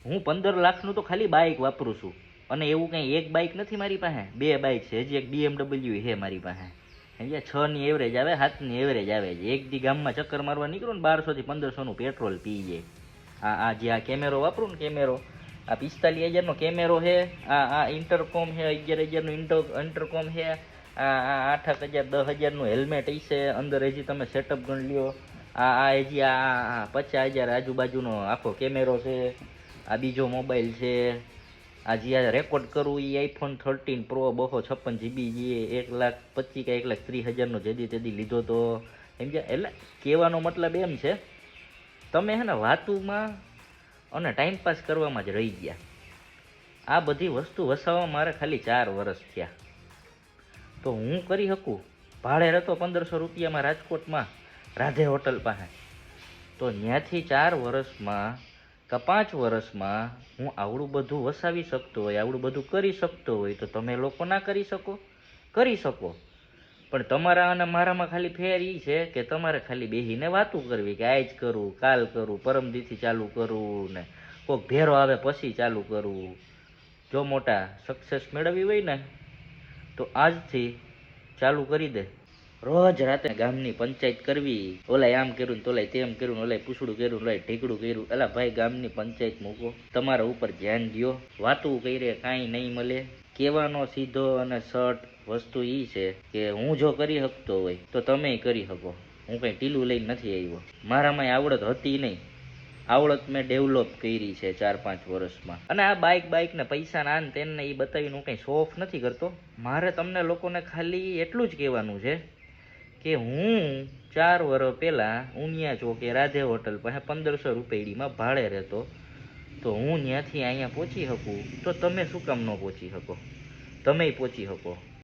હું 15 લાખનું તો ખાલી બાઇક વાપરું છું, અને એવું કંઈ એક બાઇક નથી મારી પાસે, 2 બાઇક છે. હજી એક BMW છે મારી પાસે. સમજ્યા? 6ની એવરેજ આવે, 7ની એવરેજ આવે છે. એક દી ગામમાં ચક્કર મારવા નીકળું ને 1200 થી 1500નું પેટ્રોલ પી જાય. જે આ કેમેરો વાપરું ને, કેમેરો આ 45,000નો કેમેરો છે. આ ઇન્ટરકોમ છે, 11,000નું ઇન્ટરકોમ છે. આ 8,000 10,000નું હેલ્મેટ છે. અંદર હજી તમે સેટઅપ ગણ લ્યો. હજી આ 50,000 આજુબાજુનો આખો કેમેરો છે. આ બીજો મોબાઈલ છે. આ જે રેકોર્ડ કરું એ આઈફોન 13 પ્રો 256 GB જે 1,25,000 કે 1,30,000નો જેદી તેદી લીધો તો. સમજ્યા? એટલે કહેવાનો મતલબ એમ છે, તમે હે ને વાતુમાં અને ટાઈમપાસ કરવામાં જ રહી ગયા. આ બધી વસ્તુ વસાવવા મારે ખાલી 4 વર્ષ થયા. તો હું કરી શકું. ભાડે રહેતો 1500 રૂપિયામાં રાજકોટમાં રાધે હોટલ પાસે. તો ત્યાંથી 4 વર્ષમાં કે 5 વર્ષમાં હું આવડું બધું વસાવી શકતો હોય, આવડું બધું કરી શકતો હોય, તો તમે લોકો ના કરી શકો? કરી શકો. પણ તમારા અને મારામાં ખાલી ફેર એ છે કે તમારે ખાલી બેસીને વાતું કરવી કે આજ કરું, કાલ કરું, પરમદીથી ચાલુ કરું, ને કોઈક ભેરો આવે પછી ચાલુ કરું. જો મોટા સક્સેસ મેળવવી હોય ને તો આજથી ચાલુ કરી દે. રોજ રાતે ગામની પંચાયત કરવી. ઓલાય આમ કર્યું ને તોલાય તેમ કર્યું, ઓલાય પૂછડું કર્યું, ઓલાય ઢીકડું કર્યું. એલા ભાઈ, ગામની પંચાયત મૂકો, તમારા ઉપર ધ્યાન દ્યો. વાતું કરીએ કાંઈ નહીં મળે. કહેવાનો સીધો અને શર્ટ વસ્તુ એ છે કે હું જો કરી શકતો હોય તો તમે કરી શકો. હું કંઈ ઢીલું લઈને નથી આવ્યો. મારામાં આવડત હતી નહીં. આવડત મેં ડેવલપ કરી છે 4-5 વર્ષમાં. અને આ બાઇક ને પૈસા ના ને તેને એ બતાવીને હું કંઈ શો ઓફ નથી કરતો. મારે તમને લોકોને ખાલી એટલું જ કહેવાનું છે કે હું 4 વર્ષ પહેલાં ઉમિયા ચોકે રાધે હોટલ પાસે 1500 રૂપિયામાં ભાડે રહેતો. તો હું ત્યાંથી અહીંયા પહોંચી શકું, તો તમે શું કામ ન પહોંચી શકો? તમે પહોંચી શકો.